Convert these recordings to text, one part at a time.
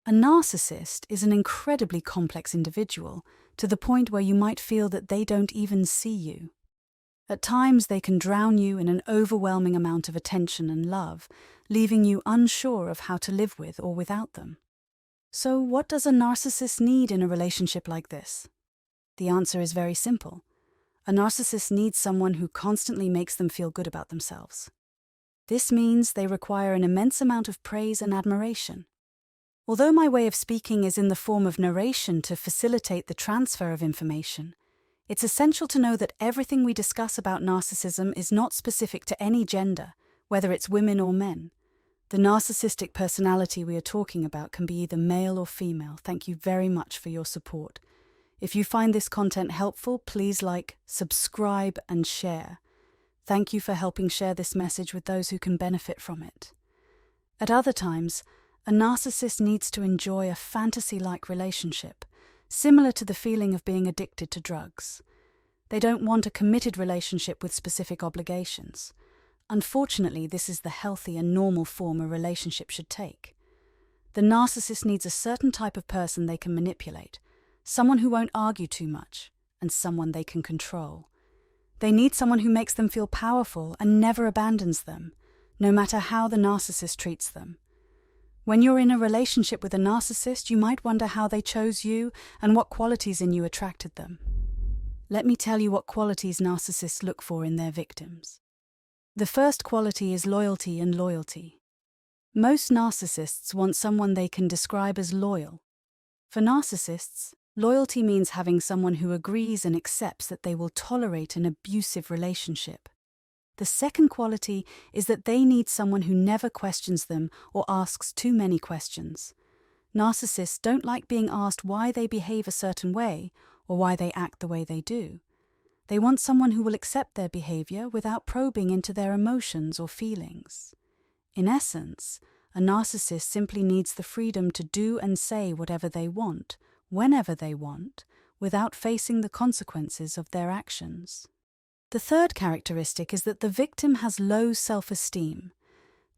A narcissist is an incredibly complex individual, to the point where you might feel that they don't even see you. At times they can drown you in an overwhelming amount of attention and love, leaving you unsure of how to live with or without them. So what does a narcissist need in a relationship like this? The answer is very simple. A narcissist needs someone who constantly makes them feel good about themselves. This means they require an immense amount of praise and admiration. Although my way of speaking is in the form of narration to facilitate the transfer of information, it's essential to know that everything we discuss about narcissism is not specific to any gender, whether it's women or men. The narcissistic personality we are talking about can be either male or female. Thank you very much for your support. If you find this content helpful, please like, subscribe, and share. Thank you for helping share this message with those who can benefit from it. At other times, a narcissist needs to enjoy a fantasy-like relationship, similar to the feeling of being addicted to drugs. They don't want a committed relationship with specific obligations. Unfortunately, this is the healthy and normal form a relationship should take. The narcissist needs a certain type of person they can manipulate, someone who won't argue too much, and someone they can control. They need someone who makes them feel powerful and never abandons them, no matter how the narcissist treats them. When you're in a relationship with a narcissist, you might wonder how they chose you and what qualities in you attracted them. Let me tell you what qualities narcissists look for in their victims. The first quality is loyalty and loyalty. Most narcissists want someone they can describe as loyal. For narcissists, loyalty means having someone who agrees and accepts that they will tolerate an abusive relationship. The second quality is that they need someone who never questions them or asks too many questions. Narcissists don't like being asked why they behave a certain way or why they act the way they do. They want someone who will accept their behavior without probing into their emotions or feelings. In essence, a narcissist simply needs the freedom to do and say whatever they want, whenever they want, without facing the consequences of their actions. The third characteristic is that the victim has low self-esteem.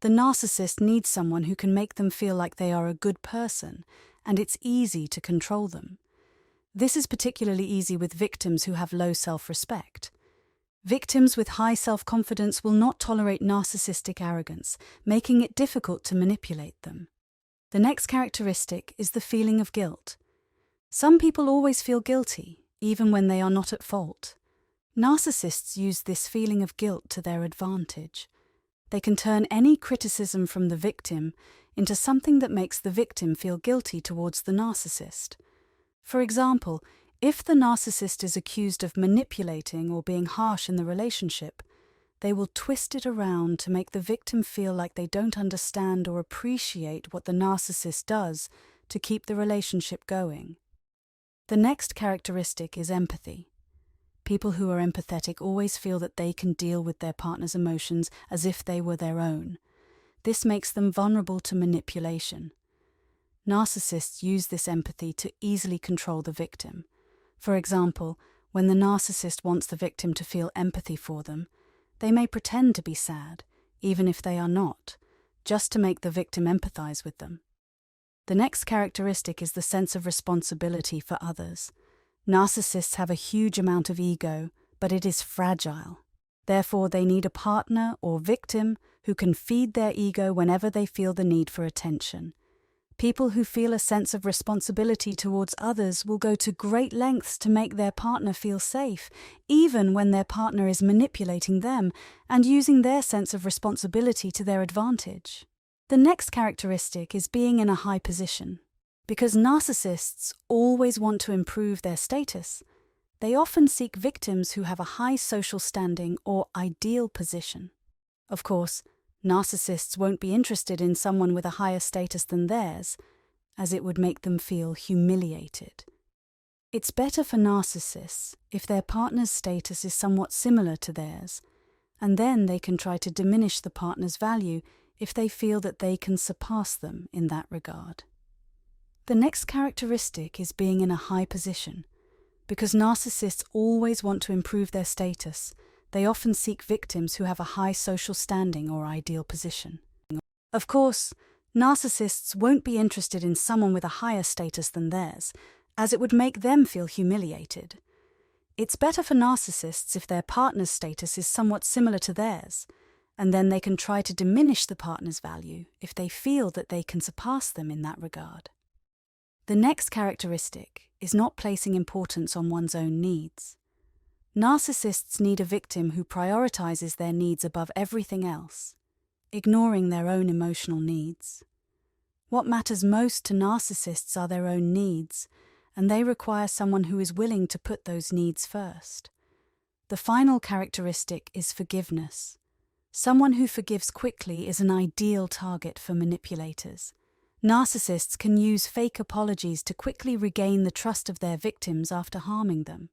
The narcissist needs someone who can make them feel like they are a good person, and it's easy to control them. This is particularly easy with victims who have low self-respect. Victims with high self-confidence will not tolerate narcissistic arrogance, making it difficult to manipulate them. The next characteristic is the feeling of guilt. Some people always feel guilty, even when they are not at fault. Narcissists use this feeling of guilt to their advantage. They can turn any criticism from the victim into something that makes the victim feel guilty towards the narcissist. For example, if the narcissist is accused of manipulating or being harsh in the relationship, they will twist it around to make the victim feel like they don't understand or appreciate what the narcissist does to keep the relationship going. The next characteristic is empathy. People who are empathetic always feel that they can deal with their partner's emotions as if they were their own. This makes them vulnerable to manipulation. Narcissists use this empathy to easily control the victim. For example, when the narcissist wants the victim to feel empathy for them, they may pretend to be sad, even if they are not, just to make the victim empathize with them. The next characteristic is the sense of responsibility for others. Narcissists have a huge amount of ego, but it is fragile. Therefore, they need a partner or victim who can feed their ego whenever they feel the need for attention. People who feel a sense of responsibility towards others will go to great lengths to make their partner feel safe, even when their partner is manipulating them and using their sense of responsibility to their advantage. The next characteristic is being in a high position. Because narcissists always want to improve their status, they often seek victims who have a high social standing or ideal position. Of course, narcissists won't be interested in someone with a higher status than theirs, as it would make them feel humiliated. It's better for narcissists if their partner's status is somewhat similar to theirs, and then they can try to diminish the partner's value if they feel that they can surpass them in that regard. The next characteristic is being in a high position. Because narcissists always want to improve their status, they often seek victims who have a high social standing or ideal position. Of course, Narcissists won't be interested in someone with a higher status than theirs, as it would make them feel humiliated. It's better for narcissists if their partner's status is somewhat similar to theirs, and then they can try to diminish the partner's value if they feel that they can surpass them in that regard. The next characteristic is not placing importance on one's own needs. Narcissists need a victim who prioritizes their needs above everything else, ignoring their own emotional needs. What matters most to narcissists are their own needs, and they require someone who is willing to put those needs first. The final characteristic is forgiveness. Someone who forgives quickly is an ideal target for manipulators. Narcissists can use fake apologies to quickly regain the trust of their victims after harming them.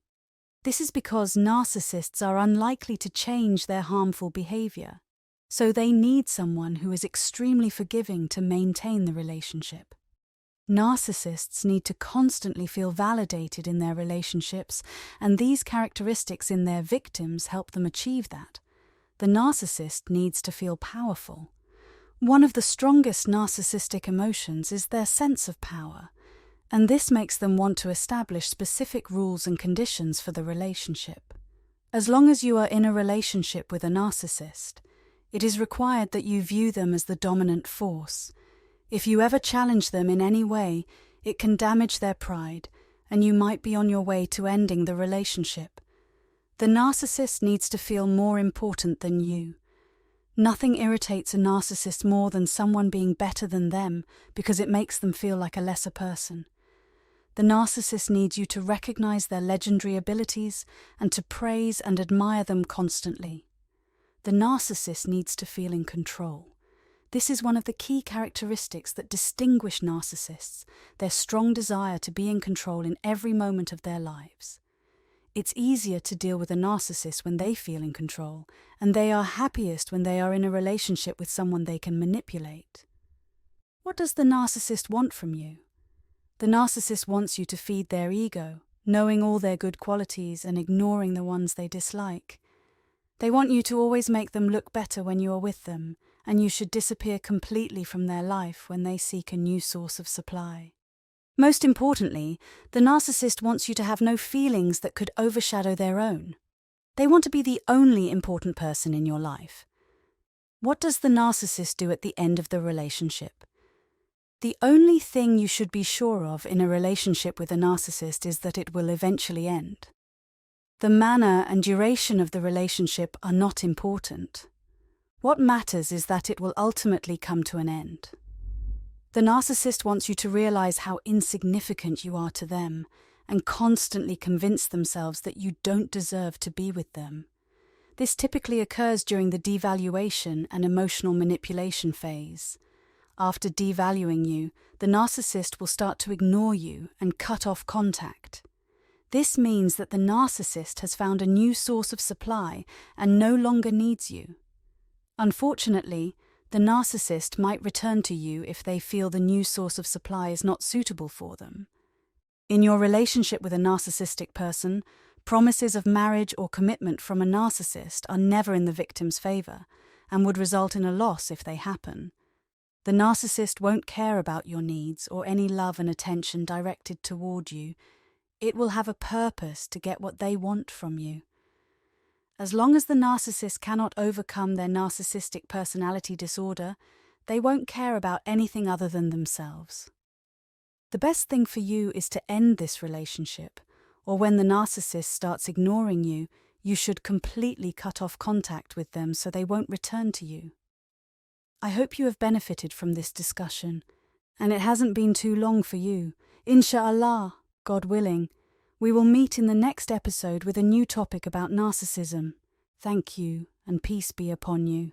This is because narcissists are unlikely to change their harmful behavior, so they need someone who is extremely forgiving to maintain the relationship. Narcissists need to constantly feel validated in their relationships, and these characteristics in their victims help them achieve that. The narcissist needs to feel powerful. One of the strongest narcissistic emotions is their sense of power, and this makes them want to establish specific rules and conditions for the relationship. As long as you are in a relationship with a narcissist, it is required that you view them as the dominant force. If you ever challenge them in any way, it can damage their pride, and you might be on your way to ending the relationship. The narcissist needs to feel more important than you. Nothing irritates a narcissist more than someone being better than them because it makes them feel like a lesser person. The narcissist needs you to recognize their legendary abilities and to praise and admire them constantly. The narcissist needs to feel in control. This is one of the key characteristics that distinguish narcissists, their strong desire to be in control in every moment of their lives. It's easier to deal with a narcissist when they feel in control, and they are happiest when they are in a relationship with someone they can manipulate. What does the narcissist want from you? The narcissist wants you to feed their ego, knowing all their good qualities and ignoring the ones they dislike. They want you to always make them look better when you are with them, and you should disappear completely from their life when they seek a new source of supply. Most importantly, the narcissist wants you to have no feelings that could overshadow their own. They want to be the only important person in your life. What does the narcissist do at the end of the relationship? The only thing you should be sure of in a relationship with a narcissist is that it will eventually end. The manner and duration of the relationship are not important. What matters is that it will ultimately come to an end. The narcissist wants you to realize how insignificant you are to them and constantly convince themselves that you don't deserve to be with them. This typically occurs during the devaluation and emotional manipulation phase. After devaluing you, the narcissist will start to ignore you and cut off contact. This means that the narcissist has found a new source of supply and no longer needs you. Unfortunately, the narcissist might return to you if they feel the new source of supply is not suitable for them. In your relationship with a narcissistic person, promises of marriage or commitment from a narcissist are never in the victim's favor and would result in a loss if they happen. The narcissist won't care about your needs or any love and attention directed toward you. It will have a purpose to get what they want from you. As long as the narcissist cannot overcome their narcissistic personality disorder, they won't care about anything other than themselves. The best thing for you is to end this relationship, or when the narcissist starts ignoring you, you should completely cut off contact with them so they won't return to you. I hope you have benefited from this discussion, and it hasn't been too long for you. Insha'Allah, God willing, we will meet in the next episode with a new topic about narcissism. Thank you, and peace be upon you.